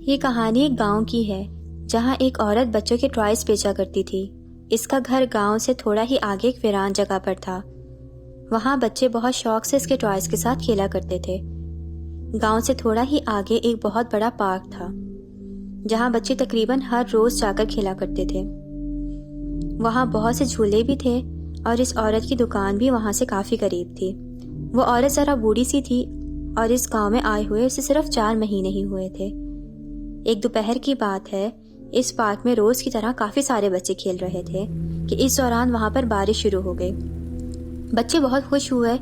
یہ کہانی ایک گاؤں کی ہے جہاں ایک عورت بچوں کے ٹوائز بیچا کرتی تھی۔ اس کا گھر گاؤں سے تھوڑا ہی آگے ایک ویران جگہ پر تھا۔ وہاں بچے بہت شوق سے اس کے ٹوائز کے ساتھ کھیلا کرتے تھے۔ گاؤں سے تھوڑا ہی آگے ایک بہت بڑا پارک تھا جہاں بچے تقریباً ہر روز جا کر کھیلا کرتے تھے۔ وہاں بہت سے جھولے بھی تھے اور اس عورت کی دکان بھی وہاں سے کافی قریب تھی۔ وہ عورت ذرا بوڑھی سی تھی اور اس گاؤں میں آئے ہوئے اسے صرف 4 مہینے ہی ہوئے تھے۔ ایک دوپہر کی بات ہے، اس پارک میں روز کی طرح کافی سارے بچے کھیل رہے تھے کہ اس دوران وہاں پر بارش شروع ہو گئی۔ بچے بہت خوش ہوئے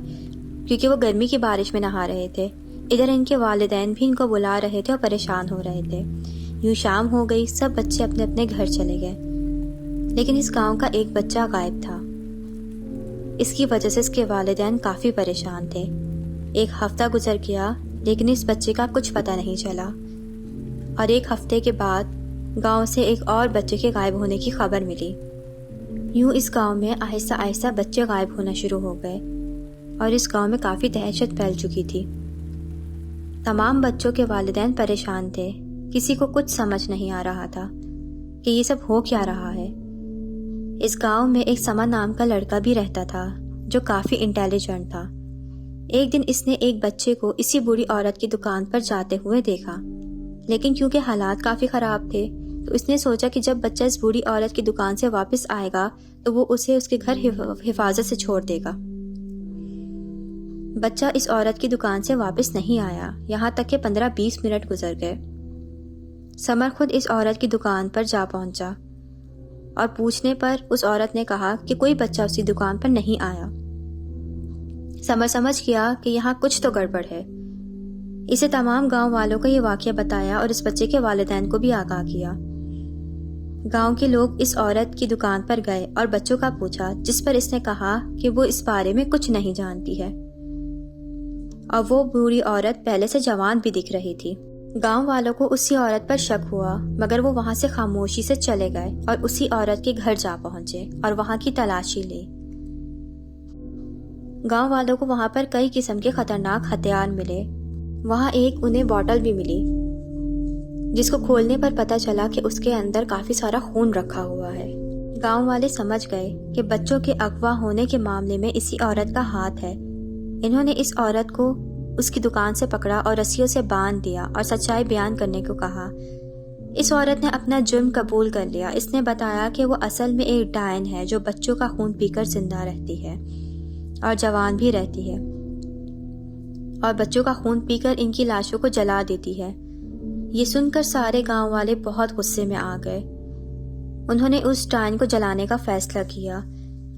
کیونکہ وہ گرمی کی بارش میں نہا رہے تھے۔ ادھر ان کے والدین بھی ان کو بلا رہے تھے اور پریشان ہو رہے تھے۔ یوں شام ہو گئی، سب بچے اپنے اپنے گھر چلے گئے، لیکن اس گاؤں کا ایک بچہ غائب تھا۔ اس کی وجہ سے اس کے والدین کافی پریشان تھے۔ ایک ہفتہ گزر گیا لیکن اس بچے کا کچھ پتہ نہیں چلا، اور ایک ہفتے کے بعد گاؤں سے ایک اور بچے کے غائب ہونے کی خبر ملی۔ یوں اس گاؤں میں آہستہ آہستہ بچے غائب ہونا شروع ہو گئے اور اس گاؤں میں کافی دہشت پھیل چکی تھی۔ تمام بچوں کے والدین پریشان تھے، کسی کو کچھ سمجھ نہیں آ رہا تھا کہ یہ سب ہو کیا رہا ہے۔ اس گاؤں میں ایک سمن نام کا لڑکا بھی رہتا تھا جو کافی انٹیلیجنٹ تھا۔ ایک دن اس نے ایک بچے کو اسی بوڑھی عورت کی دکان پر جاتے ہوئے دیکھا، لیکن کیونکہ حالات کافی خراب تھے تو اس نے سوچا کہ جب بچہ اس بوڑھی عورت کی دکان سے واپس آئے گا تو وہ اسے اس کے گھر حفاظت سے چھوڑ دے گا۔ بچہ اس عورت کی دکان سے واپس نہیں آیا، یہاں تک کہ 15-20 منٹ گزر گئے۔ سمر خود اس عورت کی دکان پر جا پہنچا اور پوچھنے پر اس عورت نے کہا کہ کوئی بچہ اسی دکان پر نہیں آیا۔ سمر سمجھ گیا کہ یہاں کچھ تو گڑبڑ ہے۔ اسے تمام گاؤں والوں کو یہ واقعہ بتایا اور اس بچے کے والدین کو بھی آگاہ کیا۔ گاؤں کے لوگ اس عورت کی دکان پر گئے اور بچوں کا پوچھا، جس پر اس نے کہا کہ وہ اس بارے میں کچھ نہیں جانتی ہے، اور وہ بوڑھی عورت پہلے سے جوان بھی دکھ رہی تھی۔ گاؤں والوں کو اسی عورت پر شک ہوا، مگر وہ وہاں سے خاموشی سے چلے گئے اور اسی عورت کے گھر جا پہنچے اور وہاں کی تلاشی لی۔ گاؤں والوں کو وہاں پر کئی قسم کے خطرناک ہتھیار ملے۔ وہاں ایک انہیں بوتل بھی ملی جس کو کھولنے پر پتہ چلا کہ اس کے اندر کافی سارا خون رکھا ہوا ہے۔ گاؤں والے سمجھ گئے کہ بچوں کے اغوا ہونے کے معاملے میں اسی عورت کا ہاتھ ہے۔ انہوں نے اس عورت کو اس کی دکان سے پکڑا اور رسیوں سے باندھ دیا اور سچائی بیان کرنے کو کہا۔ اس عورت نے اپنا جرم قبول کر لیا۔ اس نے بتایا کہ وہ اصل میں ایک ڈائن ہے جو بچوں کا خون پی کر زندہ رہتی ہے اور جوان بھی رہتی ہے، اور بچوں کا خون پی کر ان کی لاشوں کو جلا دیتی ہے۔ یہ سن کر سارے گاؤں والے بہت غصے میں آ گئے۔ انہوں نے اس ڈائن کو جلانے کا فیصلہ کیا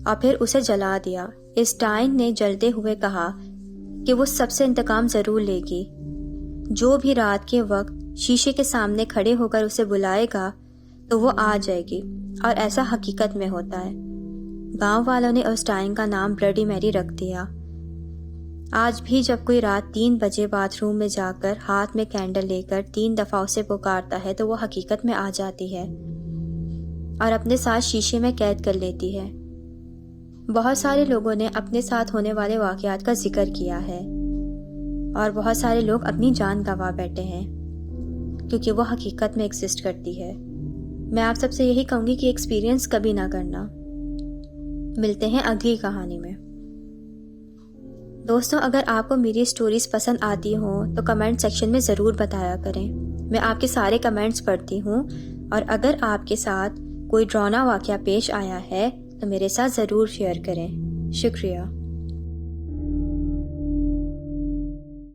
اور پھر اسے جلا دیا۔ اس ڈائن نے جلتے ہوئے کہا کہ وہ سب سے انتقام ضرور لے گی۔ جو بھی رات کے وقت شیشے کے سامنے کھڑے ہو کر اسے بلائے گا تو وہ آ جائے گی، اور ایسا حقیقت میں ہوتا ہے۔ گاؤں والوں نے اس ڈائن کا نام بلڈی میری رکھ دیا۔ آج بھی جب کوئی رات 3 بجے باتھ روم میں جا کر ہاتھ میں کینڈل لے کر 3 دفعہ اسے پکارتا ہے تو وہ حقیقت میں آ جاتی ہے اور اپنے ساتھ شیشے میں قید کر لیتی ہے۔ بہت سارے لوگوں نے اپنے ساتھ ہونے والے واقعات کا ذکر کیا ہے، اور بہت سارے لوگ اپنی جان گنوا بیٹھے ہیں کیونکہ وہ حقیقت میں ایگزسٹ کرتی ہے۔ میں آپ سب سے یہی کہوں گی کہ ایکسپیرینس کبھی نہ کرنا۔ ملتے ہیں اگلی کہانی میں۔ دوستوں، اگر آپ کو میری سٹوریز پسند آتی ہوں تو کمنٹ سیکشن میں ضرور بتایا کریں۔ میں آپ کے سارے کمنٹس پڑھتی ہوں، اور اگر آپ کے ساتھ کوئی ڈراؤنا واقعہ پیش آیا ہے تو میرے ساتھ ضرور شیئر کریں۔ شکریہ۔